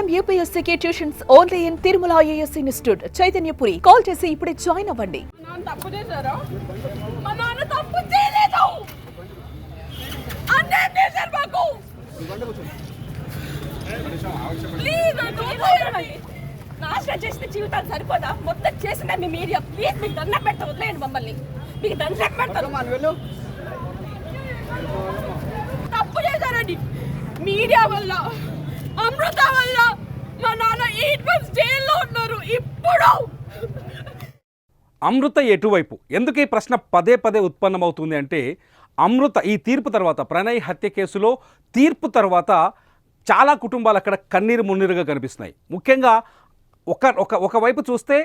IIM UPSC tuitions only in Tirumala IAS institute Chaitanyapuri. Call చేసి ఇప్పుడే join అవ్వండి. తప్పు చేశారా? మా నాన్న తప్పు చేయలేదు. అన్యాయం చేశారు మాకు. ప్లీజ్ నాశనం చేసిన జీవితాలు సరిపోదా? మొత్తం చేసిన మీ మీడియా ప్లీజ్ మీకు దండం పెడతా వదిలేయండి మమ్మల్ని. మీకు దండం పెడతారు. తప్పు చేశారండి మీడియా వల్ల, అమృత వల్ల మా నాన్న 8 months జైల్లో ఉన్నారు. ఇప్పుడు అమృత ఎటువైపు? ఎందుకు ఈ ప్రశ్న పదే పదే ఉత్పన్నమవుతుంది అంటే, అమృత ఈ తీర్పు తర్వాత, ప్రణయ్ హత్య కేసులో తీర్పు తర్వాత చాలా కుటుంబాలు అక్కడ కన్నీరు మున్నీరుగా కనిపిస్తున్నాయి. ముఖ్యంగా ఒకవైపు చూస్తే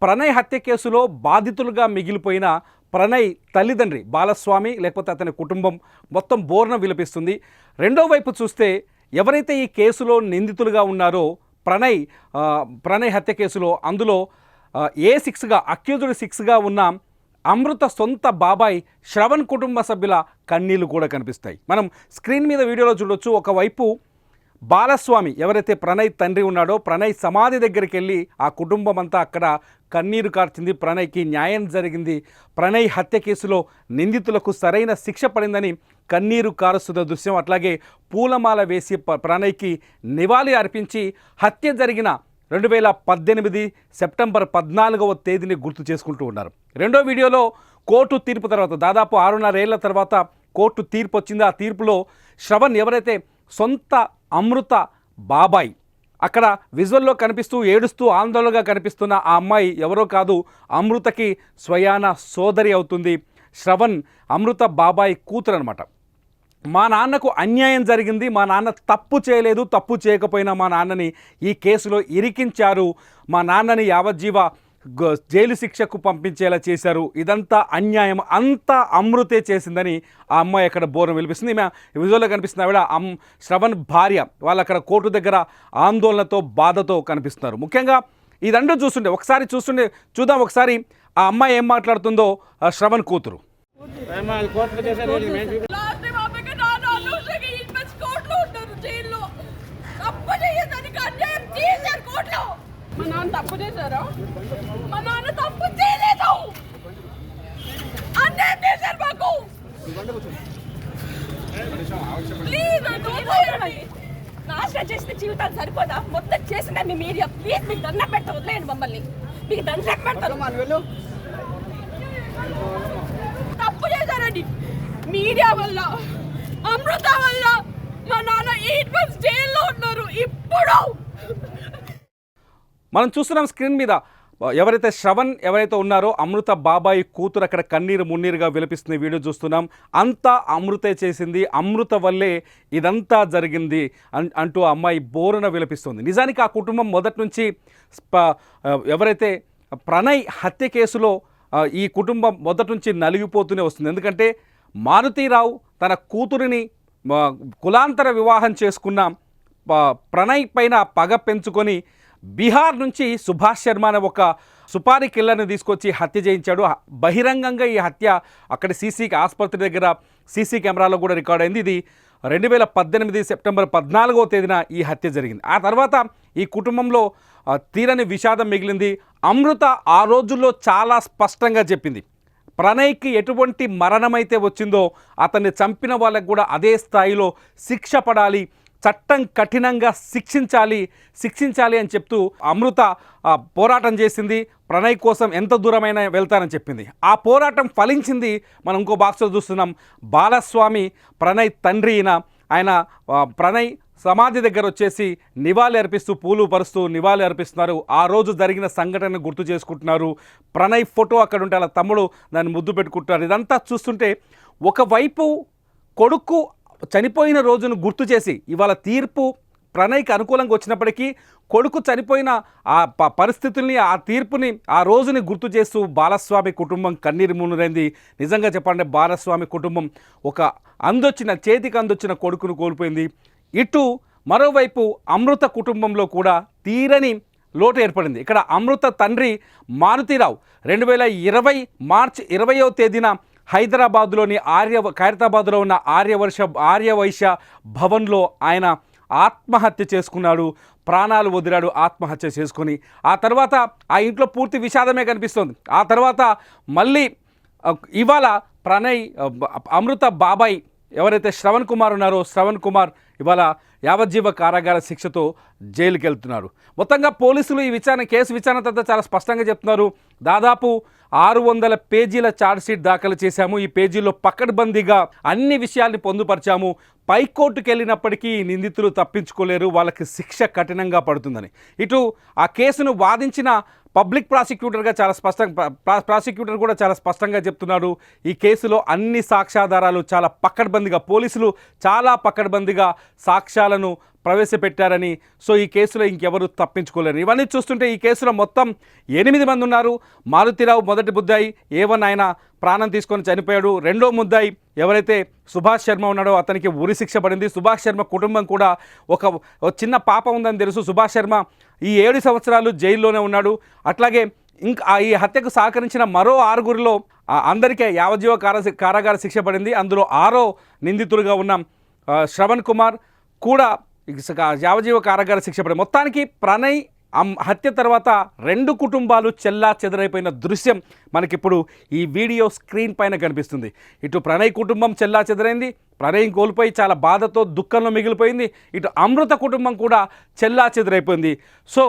ప్రణయ్ హత్య కేసులో బాధితులుగా మిగిలిపోయిన ప్రణయ్ తల్లిదండ్రి బాలస్వామి లేకపోతే అతని కుటుంబం మొత్తం బోర్న విలపిస్తుంది. రెండో వైపు చూస్తే ఎవరైతే ఈ కేసులో నిందితులుగా ఉన్నారో ప్రణయ్ హత్య కేసులో, అందులో A6గా అక్యూజ్డ్ 6గా ఉన్న అమృత సొంత బాబాయ్ శ్రవణ్ కుటుంబ సభ్యుల కన్నీళ్లు కూడా కనిపిస్తాయి. మనం స్క్రీన్ మీద వీడియోలో చూడొచ్చు. ఒకవైపు బాలస్వామి ఎవరైతే ప్రణయ్ తండ్రి ఉన్నాడో, ప్రణయ్ సమాధి దగ్గరికి వెళ్ళి ఆ కుటుంబం అంతా అక్కడ కన్నీరు కార్చింది. ప్రణయ్కి న్యాయం జరిగింది, ప్రణయ్ హత్య కేసులో నిందితులకు సరైన శిక్ష పడిందని కన్నీరు కారుస్తున్న దృశ్యం. అట్లాగే పూలమాల వేసి ప్రణయ్కి నివాళి అర్పించి హత్య జరిగిన 2018 సెప్టెంబర్ 14వ తేదీని గుర్తు చేసుకుంటూ ఉన్నారు. రెండో వీడియోలో కోర్టు తీర్పు తర్వాత దాదాపు 6.5 ఏళ్ల తర్వాత కోర్టు తీర్పు వచ్చింది. ఆ తీర్పులో శ్రవణ్ ఎవరైతే సొంత అమృత బాబాయ్, అక్కడ విజువల్లో కనిపిస్తూ ఏడుస్తూ ఆందోళనగా కనిపిస్తున్న ఆ అమ్మాయి ఎవరో కాదు, అమృతకి స్వయాన సోదరి అవుతుంది. శ్రవణ్ అమృత బాబాయ్ కూతురు అనమాట. మా నాన్నకు అన్యాయం జరిగింది, మా నాన్న తప్పు చేయలేదు, తప్పు చేయకపోయినా మా నాన్నని ఈ కేసులో ఇరికించారు, మా నాన్నని యావజ్జీవ జైలు శిక్షకు పంపించేలా చేశారు, ఇదంతా అన్యాయం, అంతా అమృతే చేసిందని ఆ అమ్మాయి అక్కడ బోరం వినిపిస్తుంది. ఈమె విజువల్లో కనిపిస్తుంది ఆవిడ శ్రవణ్ భార్య. వాళ్ళు అక్కడ కోర్టు దగ్గర ఆందోళనతో బాధతో కనిపిస్తున్నారు. ముఖ్యంగా ఇదంతా చూద్దాం ఒకసారి ఆ అమ్మాయి ఏం మాట్లాడుతుందో. శ్రవణ్ కూతురు. మా నాన్న తప్పు చేశారా? మా నాన్న తప్పు చేయలేదు. అన్యాయం చేశారు మాకు. ప్లీజ్ నాశనం చేసిన జీవితాలు సరిపోదా? మొత్తం చేసిన మీ మీడియా ప్లీజ్ మీకు దండం పెడతా వదిలేయండి మమ్మల్ని. మీకు దండం పెడతారు. తప్పు చేశారండి మీడియా వల్ల, అమృత వల్ల మా నాన్న 8 months జైల్లో ఉన్నారు. ఇప్పుడు మనం చూస్తున్నాం స్క్రీన్ మీద ఎవరైతే శ్రవణ్ ఎవరైతే ఉన్నారో అమృత బాబాయి కూతురు అక్కడ కన్నీరు మున్నీరుగా విలపిస్తున్న వీడియో చూస్తున్నాం. అంతా అమృతే చేసింది, అమృత వల్లే ఇదంతా జరిగింది అంటూ అమ్మాయి బోరున విలపిస్తుంది. నిజానికి ఆ కుటుంబం మొదటి నుంచి ఎవరైతే ప్రణయ్ హత్య కేసులో ఈ కుటుంబం మొదటి నుంచి నలిగిపోతూనే వస్తుంది. ఎందుకంటే మారుతీరావు తన కూతురిని కులాంతర వివాహం చేసుకున్న ప్రణయ్ పైన పగ పెంచుకొని బీహార్ నుంచి సుభాష్ శర్మ అనే ఒక సుపారీ కిల్లర్ని తీసుకొచ్చి హత్య చేయించాడు. బహిరంగంగా ఈ హత్య అక్కడ ఆసుపత్రి దగ్గర సీసీ కెమెరాలో కూడా రికార్డ్ అయింది. ఇది 2018 సెప్టెంబర్ 14వ తేదీన ఈ హత్య జరిగింది. ఆ తర్వాత ఈ కుటుంబంలో తీరని విషాదం మిగిలింది. అమృత ఆ రోజుల్లో చాలా స్పష్టంగా చెప్పింది, ప్రణయ్కి ఎటువంటి మరణమైతే వచ్చిందో అతన్ని చంపిన వాళ్ళకు కూడా అదే స్థాయిలో శిక్ష పడాలి, చట్టం కఠినంగా శిక్షించాలి అని చెప్తూ అమృత పోరాటం చేసింది. ప్రణయ్ కోసం ఎంత దూరమైనా వెళ్తానని చెప్పింది. ఆ పోరాటం ఫలించింది. మనం ఇంకో బాక్స్లో చూస్తున్నాం. బాలస్వామి ప్రణయ్ తండ్రి ఆయన ప్రణయ్ సమాధి దగ్గర వచ్చేసి నివాళి అర్పిస్తూ పూలు పరుస్తూ నివాళి అర్పిస్తున్నారు. ఆ రోజు జరిగిన సంఘటనను గుర్తు చేసుకుంటున్నారు. ప్రణయ్ ఫోటో అక్కడ ఉంటే అలా తమ్ముడు దాన్ని ముద్దు పెట్టుకుంటున్నారు. ఇదంతా చూస్తుంటే ఒకవైపు కొడుకు చనిపోయిన రోజును గుర్తు చేసి ఇవాళ తీర్పు ప్రణయ్కి అనుకూలంగా వచ్చినప్పటికీ కొడుకు చనిపోయిన ఆ పరిస్థితుల్ని, ఆ తీర్పుని, ఆ రోజుని గుర్తు చేస్తూ బాలస్వామి కుటుంబం కన్నీరు మున్నీరైంది. నిజంగా చెప్పాలంటే బాలస్వామి కుటుంబం ఒక చేతికి అందొచ్చిన కొడుకును కోల్పోయింది. ఇటు మరోవైపు అమృత కుటుంబంలో కూడా తీరని లోటు ఏర్పడింది. ఇక్కడ అమృత తండ్రి మారుతీరావు 2020 మార్చి 20వ తేదీన హైదరాబాద్లోని ఖైరతాబాద్లో ఉన్న ఆర్యవైశ్య భవన్లో ఆయన ఆత్మహత్య చేసుకున్నాడు, ప్రాణాలు వదిలాడు ఆత్మహత్య చేసుకొని. ఆ తర్వాత ఆ ఇంట్లో పూర్తి విషాదమే కనిపిస్తుంది. ఆ తర్వాత మళ్ళీ ఇవాళ ప్రణయ్ అమృత బాబాయ్ ఎవరైతే శ్రవణ్ కుమార్ ఉన్నారో శ్రవణ్ కుమార్ ఇవాళ యావజ్జీవ కారాగార శిక్షతో జైలుకి వెళ్తున్నారు. మొత్తంగా పోలీసులు ఈ కేసు విచారణ తర్వాత చాలా స్పష్టంగా చెప్తున్నారు. దాదాపు 600 పేజీల ఛార్జ్షీట్ దాఖలు చేశాము. ఈ పేజీల్లో పకడ్బందీగా అన్ని విషయాల్ని పొందుపరిచాము. పైకోర్టుకు వెళ్ళినప్పటికీ నిందితులు తప్పించుకోలేరు, వాళ్ళకి శిక్ష కఠినంగా పడుతుందని ఇటు ఆ కేసును వాదించిన పబ్లిక్ ప్రాసిక్యూటర్గా చాలా ప్రాసిక్యూటర్ కూడా చాలా స్పష్టంగా చెప్తున్నారు. ఈ కేసులో అన్ని సాక్ష్యాధారాలు చాలా పకడ్బందీగా పోలీసులు చాలా పకడ్బందీగా సాక్ష్యాలను ప్రవేశపెట్టారని, సో ఈ కేసులో ఇంకెవరు తప్పించుకోలేరు. ఇవన్నీ చూస్తుంటే ఈ కేసులో మొత్తం 8 మంది ఉన్నారు. మారుతిరావు మొదటి ముద్దాయి, A1 ఆయన ప్రాణం తీసుకొని చనిపోయాడు. రెండో ముద్దాయి ఎవరైతే సుభాష్ శర్మ ఉన్నాడో అతనికి ఉరి శిక్ష పడింది. సుభాష్ శర్మ కుటుంబం కూడా ఒక చిన్న పాప ఉందని తెలుసు. సుభాష్ శర్మ ఈ 7 సంవత్సరాలు జైల్లోనే ఉన్నాడు. అట్లాగే ఇంకా ఈ హత్యకు సహకరించిన మరో 6గురిలో అందరికీ యావజ్జీవ కారాగార శిక్ష పడింది. అందులో 6వ నిందితుడిగా ఉన్న శ్రవణ్ కుమార్ కూడా యావజ్జీవ కారాగార శిక్ష పడింది. మొత్తానికి ప్రణయ్ హత్య తర్వాత 2 కుటుంబాలు చెల్లా చెదరైపోయిన దృశ్యం మనకిప్పుడు ఈ వీడియో స్క్రీన్ పైన కనిపిస్తుంది. ఇటు ప్రణయ్ కుటుంబం చెల్లా చెదరైంది, ప్రణయ్ కోల్పోయి చాలా బాధతో దుఃఖంలో మిగిలిపోయింది. ఇటు అమృత కుటుంబం కూడా చెల్లా చెదరైపోయింది. సో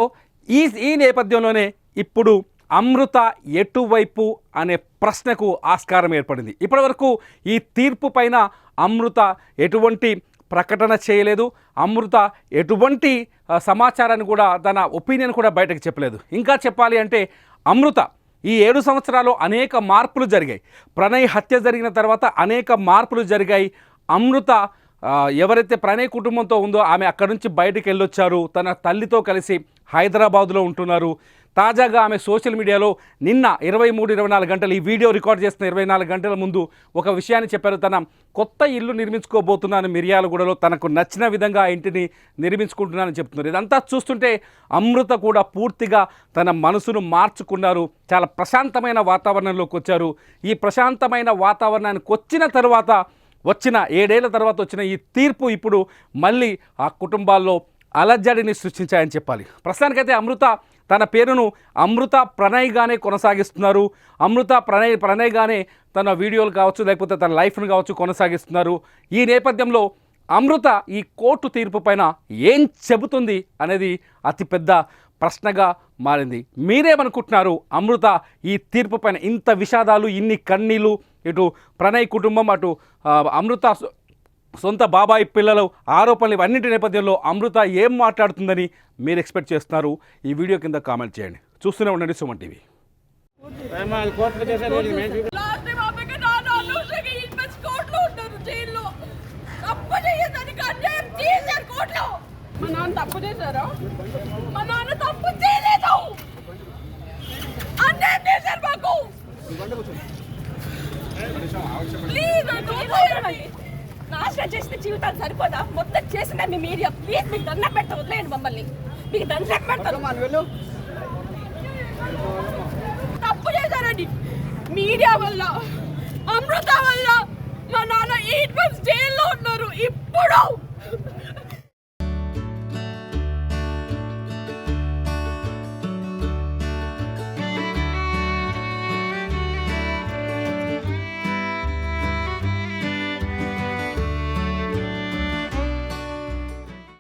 ఈ నేపథ్యంలోనే ఇప్పుడు అమృత ఎటువైపు అనే ప్రశ్నకు ఆస్కారం ఏర్పడింది. ఇప్పటివరకు ఈ తీర్పు పైన అమృత ఎటువంటి ప్రకటన చేయలేదు. అమృత ఎటువంటి సమాచారాన్ని కూడా తన ఒపీనియన్ కూడా బయటకు చెప్పలేదు. ఇంకా చెప్పాలి అంటే అమృత ఈ 7 సంవత్సరాలు అనేక మార్పులు జరిగాయి. ప్రణయ్ హత్య జరిగిన తర్వాత అనేక మార్పులు జరిగాయి. అమృత ఎవరైతే ప్రణయ్ కుటుంబంతో ఉందో ఆమె అక్కడి నుంచి బయటకు వెళ్ళొచ్చారు. తన తల్లితో కలిసి హైదరాబాదులో ఉంటున్నారు. తాజాగా ఆమె సోషల్ మీడియాలో నిన్న 23-24 గంటలు ఈ వీడియో రికార్డ్ చేస్తున్న 24 గంటల ముందు ఒక విషయాన్ని చెప్పారు. తన కొత్త ఇల్లు నిర్మించుకోబోతున్నాను మిర్యాలగూడలో, తనకు నచ్చిన విధంగా ఆ ఇంటిని నిర్మించుకుంటున్నానని చెప్తున్నారు. ఇదంతా చూస్తుంటే అమృత కూడా పూర్తిగా తన మనసును మార్చుకున్నారు. చాలా ప్రశాంతమైన వాతావరణంలోకి వచ్చారు. ఈ ప్రశాంతమైన వాతావరణానికి వచ్చిన తర్వాత 7 ఏళ్ల తర్వాత వచ్చిన ఈ తీర్పు ఇప్పుడు మళ్ళీ ఆ కుటుంబాల్లో అలజడిని సృష్టించాయని చెప్పాలి. ప్రస్తుతానికైతే అమృత తన పేరును అమృత ప్రణయ్గానే కొనసాగిస్తున్నారు. అమృత ప్రణయ్గానే తన వీడియోలు కావచ్చు లేకపోతే తన లైఫ్ను కావచ్చు కొనసాగిస్తున్నారు. ఈ నేపథ్యంలో అమృత ఈ కోర్టు తీర్పు పైన ఏం చెబుతుంది అనేది అతిపెద్ద ప్రశ్నగా మారింది. మీరేమనుకుంటున్నారు? అమృత ఈ తీర్పు పైన ఇంత విషాదాలు, ఇన్ని కన్నీళ్ళు, ఇటు ప్రణయ్ కుటుంబం, అటు అమృత సొంత బాబాయ్ పిల్లలు ఆరోపణలు ఇవన్నింటి నేపథ్యంలో అమృత ఏం మాట్లాడుతుందని మీరు ఎక్స్పెక్ట్ చేస్తున్నారు? ఈ వీడియో కింద కామెంట్ చేయండి. చూస్తూనే ఉండండి సుమన్ టీవీ. మా నాన్న తప్పు చేశారా? మా నాన్న తప్పు చేయలేదు. అన్యాయం చేశారు మాకు. ప్లీజ్ నాశనం చేసిన జీవితాలు సరిపోదా? మొత్తం చేసిన మీ మీడియా ప్లీజ్ మీకు దండం పెట్ట వదిలేయండి మమ్మల్ని. మీకు దండం పెడతారు. తప్పు చేశారండి మీడియా వల్ల, అమృత వల్ల. మా నాన్న 8 months జైల్లో ఉన్నారు. ఇప్పుడు